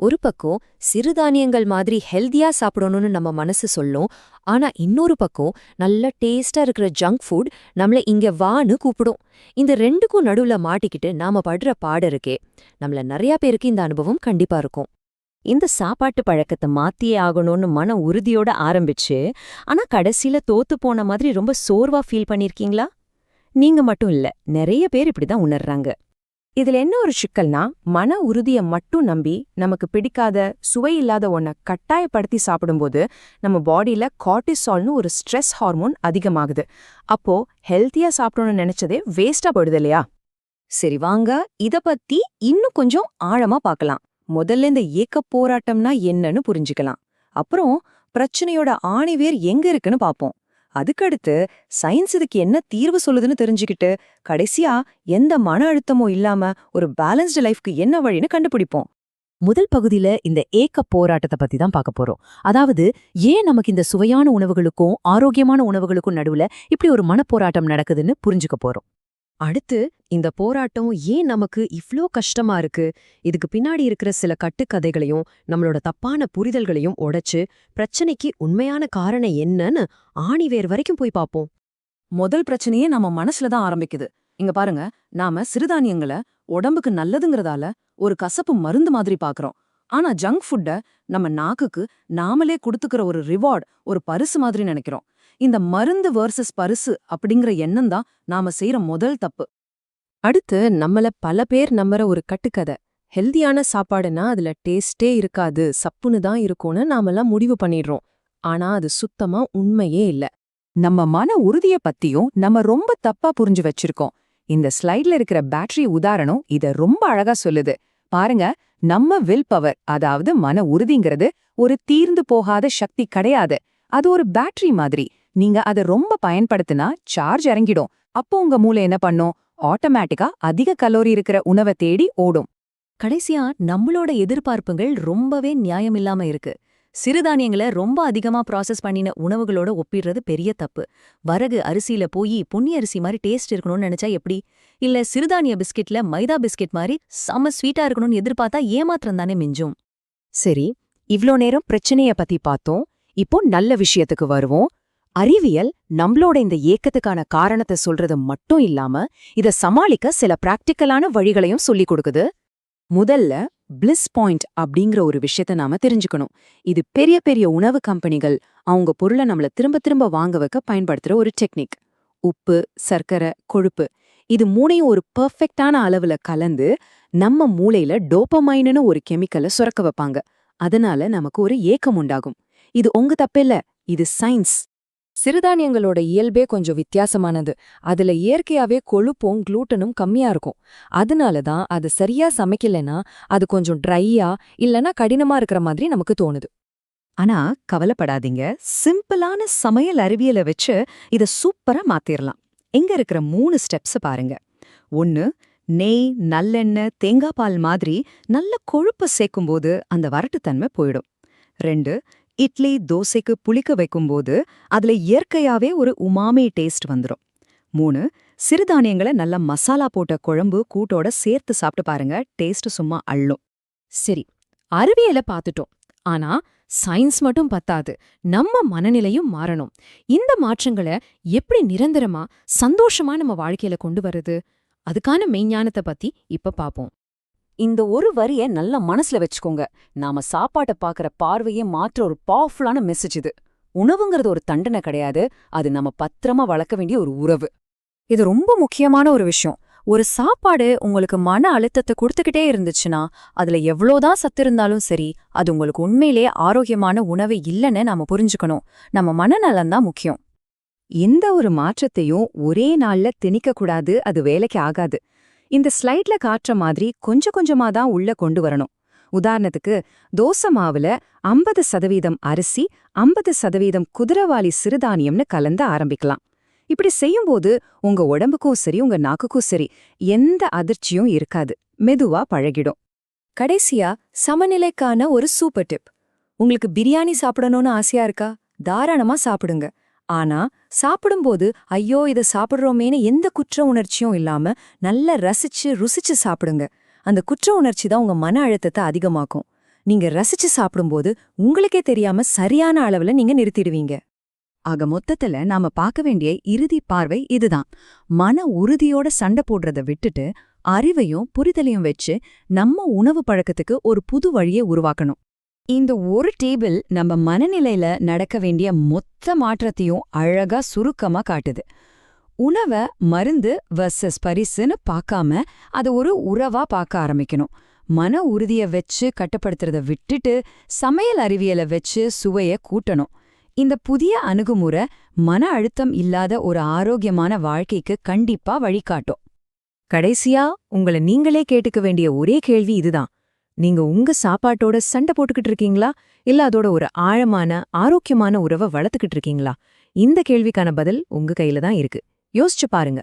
ஒரு பக்கம் சிறுதானியங்கள் மாதிரி ஹெல்தியா சாப்பிடணும்னு நம்ம மனசு சொல்லும். ஆனா இன்னொரு பக்கம் நல்ல டேஸ்டா இருக்கிற ஜங்க் ஃபுட் நம்மள இங்க வான்னு கூப்பிடும். இந்த ரெண்டுக்கும் நடுவுல மாட்டிக்கிட்டு நாம படுற பாடு இருக்கே, நம்மள நிறைய பேருக்கு இந்த அனுபவம் கண்டிப்பா இருக்கும். இந்த சாப்பாட்டு பழக்கத்தை மாத்தியே ஆகணும்னு மன உறுதியோட ஆரம்பிச்சு, ஆனா கடைசியில தோத்து போன மாதிரி ரொம்ப சோர்வா ஃபீல் பண்ணிருக்கீங்களா? நீங்க மட்டும் இல்ல, நிறைய பேர் இப்படிதான் உணர்றாங்க. இதுல என்ன ஒரு சிக்கல்னா, மன உறுதிய மட்டும் நம்பி நமக்கு பிடிக்காத சுவையில்லாத ஒன்ன கட்டாயப்படுத்தி சாப்பிடும்போது நம்ம பாடியில கார்டிசால்னு ஒரு ஸ்ட்ரெஸ் ஹார்மோன் அதிகமாகுது. அப்போ ஹெல்த்தியா சாப்பிடணும்னு நினைச்சதே வேஸ்டா போயிடுது இல்லையா? சரி வாங்க, இத பத்தி இன்னும் கொஞ்சம் ஆழமா பார்க்கலாம். முதல்ல இந்த ஏக்கப் போராட்டம்னா என்னன்னு புரிஞ்சுக்கலாம். அப்புறம் பிரச்சனையோட ஆணிவேர் எங்க இருக்குன்னு பாப்போம். அதுக்கடுத்து சயின்ஸ் இதுக்கு என்ன தீர்வு சொல்லுதுன்னு தெரிஞ்சுக்கிட்டு, கடைசியா எந்த மன அழுத்தமும் இல்லாம ஒரு பேலன்ஸ்டு லைஃப்க்கு என்ன வழின்னு கண்டுபிடிப்போம். முதல் பகுதியில இந்த ஏக்கப் போராட்டத்தை பத்தி தான் பார்க்க போறோம். அதாவது ஏன் நமக்கு இந்த சுவையான உணவுகளுக்கும் ஆரோக்கியமான உணவுகளுக்கும் நடுவுல இப்படி ஒரு மனப்போராட்டம் நடக்குதுன்னு புரிஞ்சுக்க போறோம். அடுத்து இந்த போராட்டம் ஏன் நமக்கு இவ்ளோ கஷ்டமா இருக்கு, இதுக்கு பின்னாடி இருக்கிற சில கட்டுக்கதைகளையும் நம்மளோட தப்பான புரிதல்களையும் உடைச்சு பிரச்சனைக்கு உண்மையான காரணம் என்னன்னு ஆணிவேர் வரைக்கும் போய் பார்ப்போம். முதல் பிரச்சனையே நம்ம மனசுல தான் ஆரம்பிக்குது. இங்க பாருங்க, நாம சிறுதானியங்களை உடம்புக்கு நல்லதுங்கிறதால ஒரு கசப்பு மருந்து மாதிரி பாக்குறோம். ஆனா ஜங்க் ஃபுட்ட நம்ம நாக்குக்கு நாமளே கொடுத்துக்கிற ஒரு ரிவார்ட், ஒரு பரிசு மாதிரி நினைக்கிறோம். இந்த மருந்து வர்சஸ் பரிசு அப்படிங்கிற எண்ணம் தான் நாம செய்யற முதல் தப்பு. அடுத்து நம்மள பல பேர் நம்புற ஒரு கட்டுக்கதை, ஹெல்தியான சாப்பாடுனா அதுல டேஸ்டே இருக்காது, சப்புன்னு தான் இருக்கும்னு நாமெல்லாம் முடிவு பண்ணிடுறோம். ஆனா அது சுத்தமா உண்மையே இல்ல. நம்ம மன உறுதிய பத்தியும் நம்ம ரொம்ப தப்பா புரிஞ்சு வச்சிருக்கோம். இந்த ஸ்லைட்ல இருக்கிற பேட்டரி உதாரணம் இத ரொம்ப அழகா சொல்லுது. பாருங்க, நம்ம வில் பவர், அதாவது மன உறுதிங்கிறது ஒரு தீர்ந்து போகாத சக்தி கிடையாது. அது ஒரு பேட்டரி மாதிரி. நீங்க அதை ரொம்ப பயன்படுத்தினா சார்ஜ் இறங்கிடும். அப்போ உங்க மூளை என்ன பண்ணும்? ஆட்டோமேட்டிக்கா அதிக கலோரி இருக்கிற உணவை தேடி ஓடும். கடைசியா நம்மளோட எதிர்பார்ப்புகள் ரொம்பவே நியாயமில்லாம இருக்கு. சிறுதானியங்களை ரொம்ப அதிகமா ப்ராசஸ் பண்ணின உணவுகளோட ஒப்பிடுறது பெரிய தப்பு. வரகு அரிசியில போய் பொன்னி அரிசி மாதிரி டேஸ்ட் இருக்கணும்னு நினைச்சா எப்படி? இல்ல சிறுதானிய பிஸ்கெட்ல மைதா பிஸ்கெட் மாதிரி செம ஸ்வீட்டா இருக்கணும்னு எதிர்பார்த்தா ஏமாத்திரம் தானே மிஞ்சும். சரி, இவ்ளோ நேரம் பிரச்சனைய பத்தி பார்த்தோம். இப்போ நல்ல விஷயத்துக்கு வருவோம். அறிவியல் நம்மளோட இந்த ஏக்கத்துக்கான காரணத்தை சொல்றது மட்டும் இல்லாம இத சமாளிக்க சில பிராக்டிக்கலான வழிகளையும் சொல்லிக் கொடுக்குது. முதல்ல பிளிஸ் பாயிண்ட் அப்படிங்கிற ஒரு விஷயத்த நாம தெரிஞ்சுக்கணும். இது பெரிய பெரிய உணவு கம்பெனிகள் அவங்க பொருளை நம்மள திரும்ப திரும்ப வாங்க வைக்க பயன்படுத்துற ஒரு டெக்னிக். உப்பு, சர்க்கரை, கொழுப்பு, இது மூணையும் ஒரு பெர்ஃபெக்டான அளவுல கலந்து நம்ம மூளையில டோபமைன்னு ஒரு கெமிக்கலை சுரக்க வைப்பாங்க. அதனால நமக்கு ஒரு ஏக்கம் உண்டாகும். இது உங்க தப்பில்ல, இது சயின்ஸ். சிறுதானியங்களோட இயல்பே கொஞ்சம் வித்தியாசமானது. அதுல இயற்கையாவே கொழுப்பும் குளூட்டனும் கம்மியா இருக்கும். அதனால தான் அது சரியா சமைக்கலைன்னா அது கொஞ்சம் ட்ரையா இல்லனா கடினமா இருக்கிற மாதிரி நமக்கு தோணுது. ஆனா கவலைப்படாதீங்க, சிம்பிளான சமையல் அறிவியலை வச்சு இத சூப்பரா மாத்திரலாம். எங்க இருக்கிற 3 ஸ்டெப்ஸ் பாருங்க. 1, நெய், நல்லெண்ணெய், தேங்காய் பால் மாதிரி நல்ல கொழுப்பை சேர்க்கும்போது அந்த வரட்டுத்தன்மை போயிடும். 2, இட்லி, தோசைக்கு புளிக்க வைக்கும்போது அதுல இயற்கையாவே ஒரு உமாமி டேஸ்ட் வந்துடும். 3, சிறுதானியங்களை நல்ல மசாலா போட்ட குழம்பு கூட்டோட சேர்த்து சாப்பிட்டு பாருங்க, டேஸ்ட் சும்மா அள்ளும். சரி, அறிவியலை பார்த்துட்டோம். ஆனா சயின்ஸ் மட்டும் பத்தாது, நம்ம மனநிலையும் மாறணும். இந்த மாற்றங்களை எப்படி நிரந்தரமா சந்தோஷமா நம்ம வாழ்க்கையில கொண்டு வர்றது, அதுக்கான மெய்ஞானத்தை பத்தி இப்ப பாப்போம். இந்த ஒரு வரிய நல்லா மனசுல வச்சுக்கோங்க. நாம சாப்பாட்ட பாக்குற பார்வையே மாற்ற ஒரு பவர்ஃபுல்லான மெசேஜ் இது. உணவுங்கிறது ஒரு தண்டனை கிடையாது, அது நம்ம பத்திரமா வளர்க்க வேண்டிய ஒரு உறவு. இது ரொம்ப முக்கியமான ஒரு விஷயம். ஒரு சாப்பாடு உங்களுக்கு மன அழுத்தத்தை கொடுத்துக்கிட்டே இருந்துச்சுன்னா, அதுல எவ்வளோதான் சத்து இருந்தாலும் சரி, அது உங்களுக்கு உண்மையிலேயே ஆரோக்கியமான உணவு இல்லைன்னு நாம புரிஞ்சுக்கணும். நம்ம மனநலன்தான் முக்கியம். எந்த ஒரு மாற்றத்தையும் ஒரே நாள்ல திணிக்க கூடாது, அது வேலைக்கு ஆகாது. இந்த ஸ்லைட்ல காட்டுற மாதிரி கொஞ்சம் கொஞ்சமா தான் உள்ள கொண்டு வரணும். உதாரணத்துக்கு, தோசை மாவுல 50% அரிசி, 50% குதிரவாளி சிறுதானியம்னு கலந்து ஆரம்பிக்கலாம். இப்படி செய்யும்போது உங்க உடம்புக்கும் சரி, உங்க நாக்குக்கும் சரி, எந்த அதிர்ச்சியும் இருக்காது. மெதுவா பழகிடும். கடைசியா சமநிலைக்கான ஒரு சூப்பர் டிப். உங்களுக்கு பிரியாணி சாப்பிடணும்னு ஆசையா இருக்கா? தாராளமா சாப்பிடுங்க. ஆனா சாப்பிடும்போது ஐயோ இதை சாப்பிடுறோமேனு எந்த குற்ற உணர்ச்சியும் இல்லாம நல்லா ரசிச்சு ருசிச்சு சாப்பிடுங்க. அந்த குற்ற உணர்ச்சி தான் உங்க மன அழுத்தத்தை அதிகமாக்கும். நீங்க ரசிச்சு சாப்பிடும்போது உங்களுக்கே தெரியாம சரியான அளவுல நீங்க நிறுத்திடுவீங்க. ஆக மொத்தத்துல நாம பார்க்க வேண்டிய இறுதி பார்வை இதுதான். மன உறுதியோட சண்டை போடுறத விட்டுட்டு அறிவையும் புரிதலையும் வச்சு நம்ம உணவு பழக்கத்துக்கு ஒரு புது வழியை உருவாக்கணும். இந்த ஒரு டேபிள் நம்ம மனநிலையில நடக்க வேண்டிய மொத்த மாற்றத்தையும் அழகா சுருக்கமா காட்டுது. உணவ மருந்து வர்சஸ் பரிசுன்னு பார்க்காம அதை ஒரு உறவா பார்க்க ஆரம்பிக்கணும். மன உறுதிய வச்சு கட்டுப்படுத்துறத விட்டுட்டு சமையல் அறிவியலை வச்சு சுவைய கூட்டணும். இந்த புதிய அணுகுமுறை மன அழுத்தம் இல்லாத ஒரு ஆரோக்கியமான வாழ்க்கைக்கு கண்டிப்பா வழிகாட்டும். கடைசியா உங்களை நீங்களே கேட்டுக்க வேண்டிய ஒரே கேள்வி இதுதான். நீங்க உங்க சாப்பாட்டோட சண்டை போட்டுக்கிட்டு இருக்கீங்களா, இல்ல அதோட ஒரு ஆழமான ஆரோக்கியமான உறவை வளர்த்துக்கிட்டு இருக்கீங்களா? இந்த கேள்விக்கான பதில் உங்க கையில தான் இருக்கு. யோசிச்சு பாருங்க.